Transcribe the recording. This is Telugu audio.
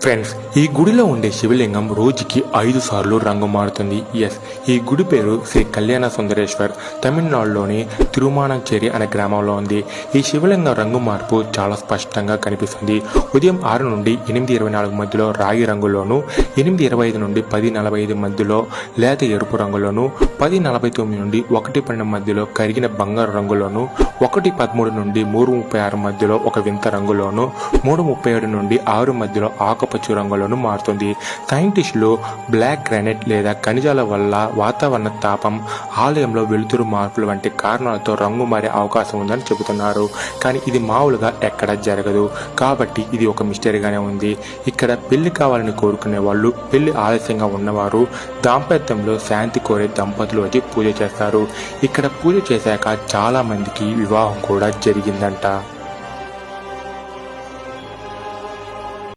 ఫ్రెండ్స్, ఈ గుడిలో ఉండే శివలింగం రోజుకి 5 సార్లు రంగు మారుతుంది. ఈ గుడి పేరు శ్రీ కళ్యాణ సుందరేశ్వర్. తమిళనాడులోని తిరుమానంచేరి అనే గ్రామంలో ఉంది. ఈ శివలింగం రంగు మార్పు చాలా స్పష్టంగా కనిపిస్తుంది. ఉదయం 6 నుండి 8:24 మధ్యలో రాగి రంగులోను, 8:25 నుండి 10:45 మధ్యలో లేత ఎరుపు రంగులోను, 10:49 నుండి 1:12 మధ్యలో కరిగిన బంగారు రంగులోను, 1:13 నుండి 3:36 మధ్యలో ఒక వింత రంగులోను, 3:37 నుండి 6 మధ్యలో ఆకుపచ్చ రంగులోను మారుతుంది. సైంటిస్టులు బ్లాక్ గ్రానైట్ లేదా ఖనిజాల వల్ల వాతావరణ తాపం, ఆలయంలో వెలుతురు మార్పులు వంటి కారణాలతో రంగు మారే అవకాశం ఉందని చెబుతున్నారు. కానీ ఇది మామూలుగా ఎక్కడా జరగదు. కాబట్టి ఇది ఒక మిస్టరీగానే ఉంది. ఇక్కడ పెళ్లి కావాలని కోరుకునే వాళ్ళు, పెళ్లి ఆలస్యంగా ఉన్నవారు, దాంపత్యంలో శాంతి కోరే దంపతులు వచ్చి పూజ చేస్తారు. ఇక్కడ పూజ చేశాక చాలా మందికి వివాహం కూడా జరిగిందంట.